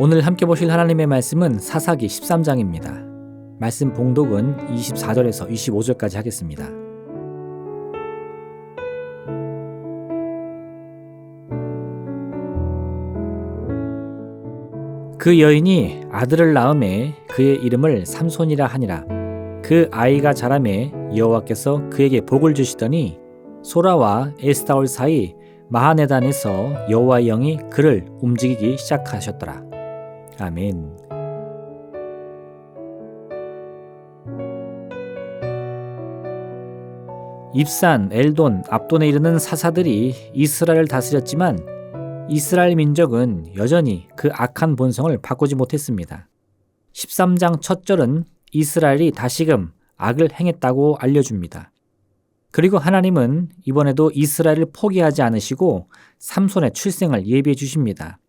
오늘 함께 보실 하나님의 말씀은 사사기 13장입니다. 말씀 봉독은 24절에서 25절까지 하겠습니다. 그 여인이 아들을 낳음에 그의 이름을 삼손이라 하니라. 그 아이가 자라매 여호와께서 그에게 복을 주시더니 소라와 에스타올 사이 마하네단에서 여호와의 영이 그를 움직이기 시작하셨더라. 아멘. 입산, 엘돈, 압돈에 이르는 사사들이 이스라엘을 다스렸지만 이스라엘 민족은 여전히 그 악한 본성을 바꾸지 못했습니다. 13장 첫 절은 이스라엘이 다시금 악을 행했다고 알려줍니다. 그리고 하나님은 이번에도 이스라엘을 포기하지 않으시고 삼손의 출생을 예비해 주십니다.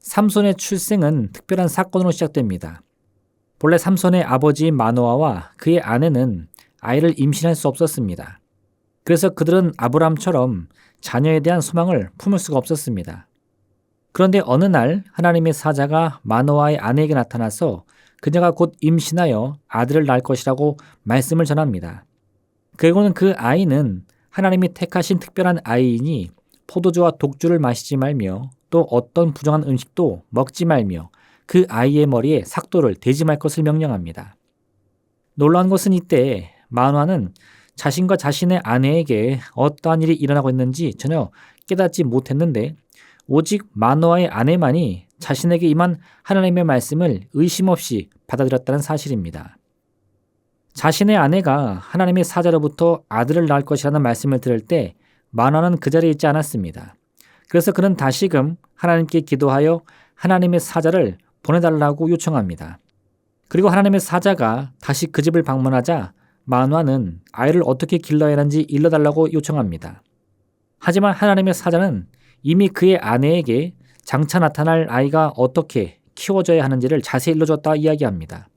삼손의 출생은 특별한 사건으로 시작됩니다. 본래 삼손의 아버지 마노아와 그의 아내는 아이를 임신할 수 없었습니다. 그래서 그들은 아브람처럼 자녀에 대한 소망을 품을 수가 없었습니다. 그런데 어느 날 하나님의 사자가 마노아의 아내에게 나타나서 그녀가 곧 임신하여 아들을 낳을 것이라고 말씀을 전합니다. 그리고는 그 아이는 하나님이 택하신 특별한 아이이니 포도주와 독주를 마시지 말며 또 어떤 부정한 음식도 먹지 말며 그 아이의 머리에 삭도를 대지 말 것을 명령합니다. 놀라운 것은 이때 마노아는 자신과 자신의 아내에게 어떠한 일이 일어나고 있는지 전혀 깨닫지 못했는데 오직 마노아의 아내만이 자신에게 임한 하나님의 말씀을 의심 없이 받아들였다는 사실입니다. 자신의 아내가 하나님의 사자로부터 아들을 낳을 것이라는 말씀을 들을 때 마노아는 그 자리에 있지 않았습니다. 그래서 그는 다시금 하나님께 기도하여 하나님의 사자를 보내달라고 요청합니다. 그리고 하나님의 사자가 다시 그 집을 방문하자 마노아는 아이를 어떻게 길러야 하는지 일러달라고 요청합니다. 하지만 하나님의 사자는 이미 그의 아내에게 장차 나타날 아이가 어떻게 키워져야 하는지를 자세히 일러줬다 이야기합니다.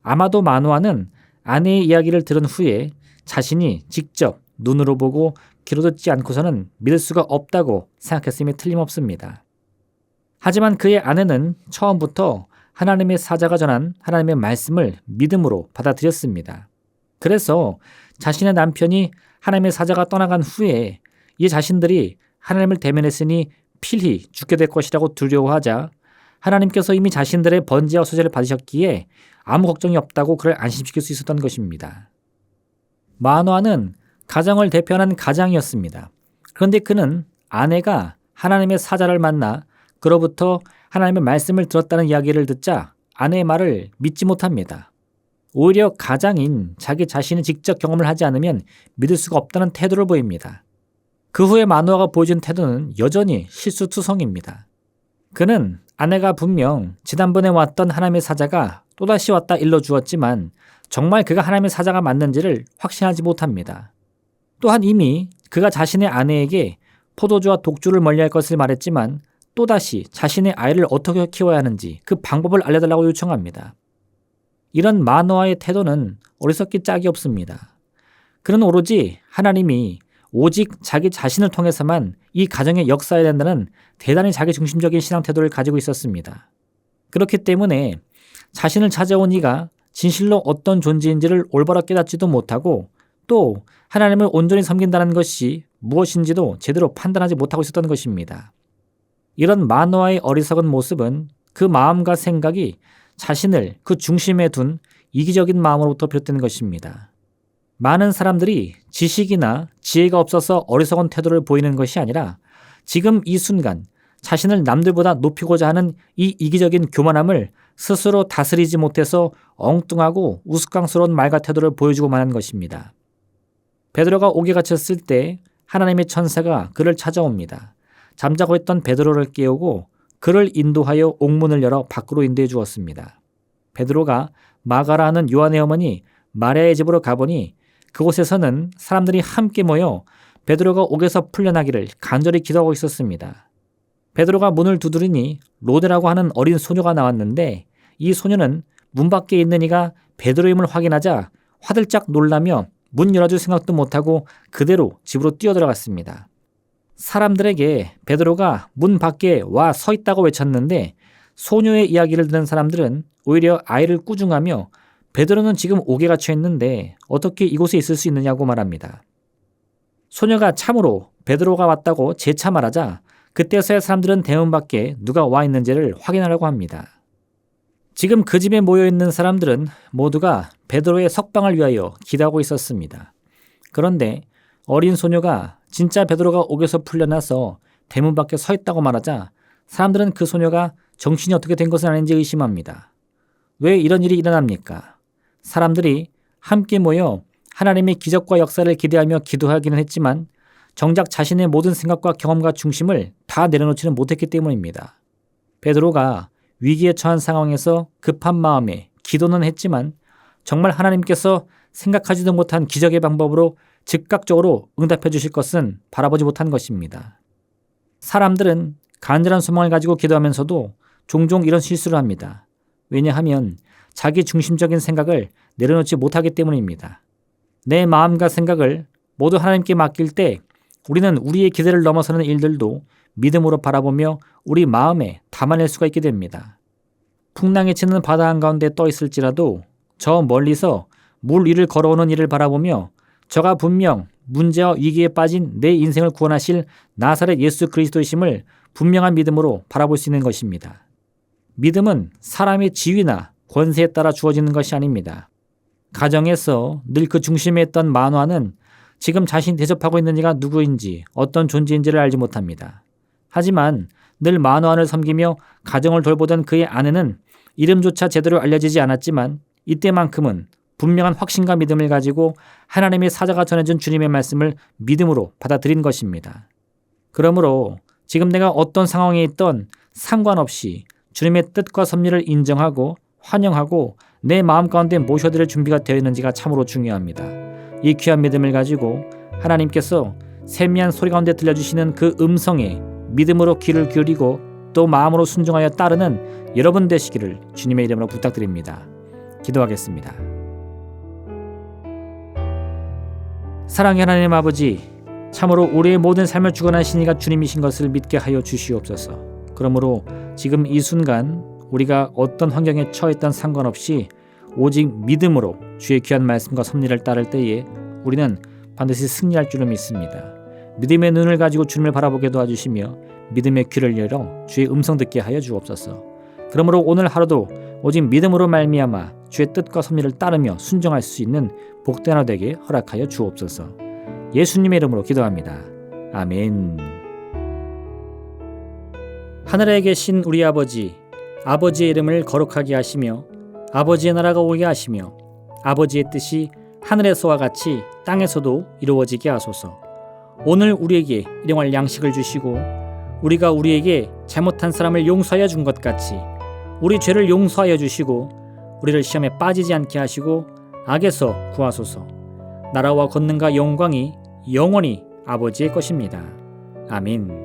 아마도 마노아는 아내의 이야기를 들은 후에 자신이 직접 눈으로 보고 귀로 듣지 않고서는 믿을 수가 없다고 생각했음이 틀림없습니다. 하지만 그의 아내는 처음부터 하나님의 사자가 전한 하나님의 말씀을 믿음으로 받아들였습니다. 그래서 자신의 남편이 하나님의 사자가 떠나간 후에 이 자신들이 하나님을 대면했으니 필히 죽게 될 것이라고 두려워하자 하나님께서 이미 자신들의 번제와 소제를 받으셨기에 아무 걱정이 없다고 그를 안심시킬 수 있었던 것입니다. 마노아는 가정을 대표하는 가장이었습니다. 그런데 그는 아내가 하나님의 사자를 만나 그로부터 하나님의 말씀을 들었다는 이야기를 듣자 아내의 말을 믿지 못합니다. 오히려 가장인 자기 자신이 직접 경험을 하지 않으면 믿을 수가 없다는 태도를 보입니다. 그 후에 마노아가 보여준 태도는 여전히 실수투성입니다. 그는 아내가 분명 지난번에 왔던 하나님의 사자가 또다시 왔다 일러주었지만 정말 그가 하나님의 사자가 맞는지를 확신하지 못합니다. 또한 이미 그가 자신의 아내에게 포도주와 독주를 멀리할 것을 말했지만 또다시 자신의 아이를 어떻게 키워야 하는지 그 방법을 알려달라고 요청합니다. 이런 마노아의 태도는 어리석기 짝이 없습니다. 그는 오로지 하나님이 오직 자기 자신을 통해서만 이 가정에 역사해야 된다는 대단히 자기중심적인 신앙 태도를 가지고 있었습니다. 그렇기 때문에 자신을 찾아온 이가 진실로 어떤 존재인지를 올바로 깨닫지도 못하고 또 하나님을 온전히 섬긴다는 것이 무엇인지도 제대로 판단하지 못하고 있었던 것입니다. 이런 마노아의 어리석은 모습은 그 마음과 생각이 자신을 그 중심에 둔 이기적인 마음으로부터 비롯된 것입니다. 많은 사람들이 지식이나 지혜가 없어서 어리석은 태도를 보이는 것이 아니라 지금 이 순간 자신을 남들보다 높이고자 하는 이 이기적인 교만함을 스스로 다스리지 못해서 엉뚱하고 우스꽝스러운 말과 태도를 보여주고만 한 것입니다. 베드로가 옥에 갇혔을 때 하나님의 천사가 그를 찾아옵니다. 잠자고 있던 베드로를 깨우고 그를 인도하여 옥문을 열어 밖으로 인도해 주었습니다. 베드로가 마가라 하는 요한의 어머니 마리아의 집으로 가보니 그곳에서는 사람들이 함께 모여 베드로가 옥에서 풀려나기를 간절히 기도하고 있었습니다. 베드로가 문을 두드리니 로데라고 하는 어린 소녀가 나왔는데 이 소녀는 문 밖에 있는 이가 베드로임을 확인하자 화들짝 놀라며 문 열어줄 생각도 못하고 그대로 집으로 뛰어들어갔습니다. 사람들에게 베드로가 문 밖에 와 서 있다고 외쳤는데 소녀의 이야기를 듣는 사람들은 오히려 아이를 꾸중하며 베드로는 지금 옥에 갇혀 있는데 어떻게 이곳에 있을 수 있느냐고 말합니다. 소녀가 참으로 베드로가 왔다고 재차 말하자 그때서야 사람들은 대문 밖에 누가 와 있는지를 확인하려고 합니다. 지금 그 집에 모여있는 사람들은 모두가 베드로의 석방을 위하여 기도하고 있었습니다. 그런데 어린 소녀가 진짜 베드로가 옥에서 풀려나서 대문 밖에 서 있다고 말하자 사람들은 그 소녀가 정신이 어떻게 된 것은 아닌지 의심합니다. 왜 이런 일이 일어납니까? 사람들이 함께 모여 하나님의 기적과 역사를 기대하며 기도하기는 했지만 정작 자신의 모든 생각과 경험과 중심을 다 내려놓지는 못했기 때문입니다. 베드로가 위기에 처한 상황에서 급한 마음에 기도는 했지만 정말 하나님께서 생각하지도 못한 기적의 방법으로 즉각적으로 응답해 주실 것은 바라보지 못한 것입니다. 사람들은 간절한 소망을 가지고 기도하면서도 종종 이런 실수를 합니다. 왜냐하면 자기 중심적인 생각을 내려놓지 못하기 때문입니다. 내 마음과 생각을 모두 하나님께 맡길 때 우리는 우리의 기대를 넘어서는 일들도 믿음으로 바라보며 우리 마음에 담아낼 수가 있게 됩니다. 풍랑이 치는 바다 한가운데 떠 있을지라도 저 멀리서 물 위를 걸어오는 이를 바라보며 저가 분명 문제와 위기에 빠진 내 인생을 구원하실 나사렛 예수 그리스도이심을 분명한 믿음으로 바라볼 수 있는 것입니다. 믿음은 사람의 지위나 권세에 따라 주어지는 것이 아닙니다. 가정에서 늘 그 중심에 있던 만화는 지금 자신이 대접하고 있는 이가 누구인지 어떤 존재인지를 알지 못합니다. 하지만 늘 만화를 섬기며 가정을 돌보던 그의 아내는 이름조차 제대로 알려지지 않았지만 이때만큼은 분명한 확신과 믿음을 가지고 하나님의 사자가 전해준 주님의 말씀을 믿음으로 받아들인 것입니다. 그러므로 지금 내가 어떤 상황에 있던 상관없이 주님의 뜻과 섭리를 인정하고 환영하고 내 마음 가운데 모셔드릴 준비가 되어 있는지가 참으로 중요합니다. 이 귀한 믿음을 가지고 하나님께서 세미한 소리 가운데 들려주시는 그 음성에 믿음으로 귀를 기울이고 또 마음으로 순종하여 따르는 여러분 되시기를 주님의 이름으로 부탁드립니다. 기도하겠습니다. 사랑의 하나님 아버지, 참으로 우리의 모든 삶을 주관하신 이가 주님이신 것을 믿게 하여 주시옵소서. 그러므로 지금 이 순간 우리가 어떤 환경에 처했던 상관없이 오직 믿음으로 주의 귀한 말씀과 섭리를 따를 때에 우리는 반드시 승리할 줄을 믿습니다. 믿음의 눈을 가지고 주님을 바라보게 도와주시며 믿음의 귀를 열어 주의 음성 듣게 하여 주옵소서. 그러므로 오늘 하루도 오직 믿음으로 말미암아 주의 뜻과 섭리를 따르며 순종할 수 있는 복된 하루 되게 허락하여 주옵소서. 예수님의 이름으로 기도합니다. 아멘. 하늘에 계신 우리 아버지, 아버지의 이름을 거룩하게 하시며 아버지의 나라가 오게 하시며 아버지의 뜻이 하늘에서와 같이 땅에서도 이루어지게 하소서. 오늘 우리에게 일용할 양식을 주시고 우리가 우리에게 잘못한 사람을 용서하여 준 것 같이 우리 죄를 용서하여 주시고 우리를 시험에 빠지지 않게 하시고 악에서 구하소서. 나라와 권능과 영광이 영원히 아버지의 것입니다. 아멘.